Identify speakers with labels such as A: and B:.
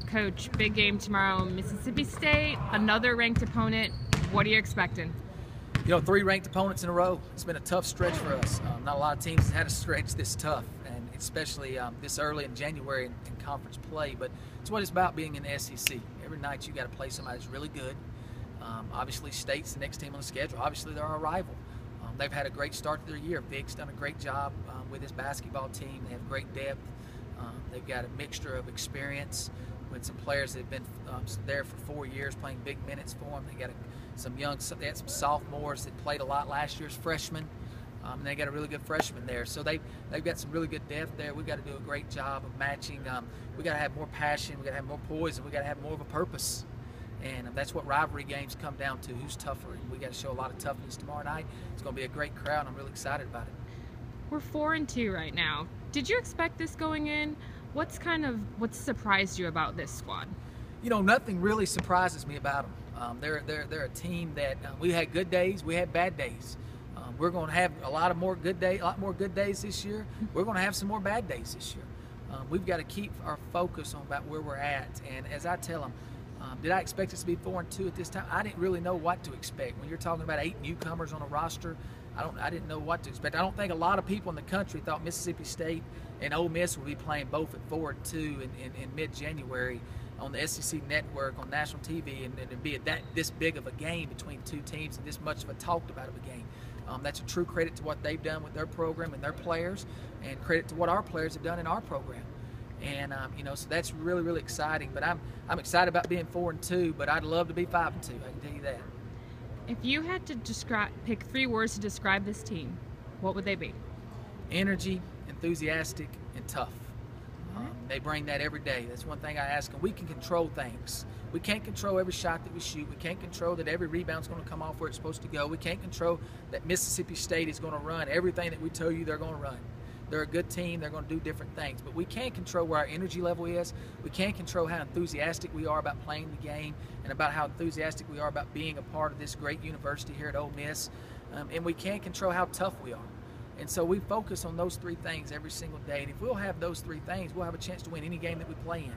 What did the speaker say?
A: Coach, big game tomorrow, Mississippi State, another ranked opponent. What are you expecting?
B: You know, 3 ranked opponents in a row. It's been a tough stretch for us. Not a lot of teams have had a stretch this tough, and especially this early in January in conference play. But it's what it's about being in the SEC. Every night you got to play somebody that's really good. Obviously, State's the next team on the schedule. Obviously, they're our rival. They've had a great start to their year. Vic's done a great job with his basketball team. They have great depth. They've got a mixture of experience with some players that have been there for 4 years playing big minutes for them. They got they had some sophomores that played a lot last year's freshmen. And they got a really good freshman there. So they've got some really good depth there. We've got to do a great job of matching. We've got to have more passion. We've got to have more poise, and we've got to have more of a purpose. And that's what rivalry games come down to, who's tougher. And we got to show a lot of toughness tomorrow night. It's going to be a great crowd, and I'm really excited about it.
A: We're 4-2 right now. Did you expect this going in? What's surprised you about this squad?
B: You know, nothing really surprises me about them. They're a team that we had good days, we had bad days. We're going to have a lot more good days this year. We're going to have some more bad days this year. We've got to keep our focus on about where we're at. And as I tell them, did I expect us to be 4-2 at this time? I didn't really know what to expect. When you're talking about 8 newcomers on a roster, I didn't know what to expect. I don't think a lot of people in the country thought Mississippi State and Ole Miss would be playing both at 4-2 in mid-January on the SEC network on national TV, and it'd be this big of a game between 2 teams and this much of a talked about of a game. That's a true credit to what they've done with their program and their players, and credit to what our players have done in our program. And you know, so that's really, really exciting. But I'm excited about being 4-2, but I'd love to be 5-2. I can tell you that.
A: If you had to pick 3 words to describe this team, what would they be?
B: Energy, enthusiastic, and tough. They bring that every day. That's one thing I ask them. We can control things. We can't control every shot that we shoot. We can't control that every rebound's going to come off where it's supposed to go. We can't control that Mississippi State is going to run everything that we tell you they're going to run. They're a good team. They're going to do different things. But we can't control where our energy level is. We can't control how enthusiastic we are about playing the game and about how enthusiastic we are about being a part of this great university here at Ole Miss. And we can't control how tough we are. And so we focus on those 3 things every single day. And if we'll have those 3 things, we'll have a chance to win any game that we play in.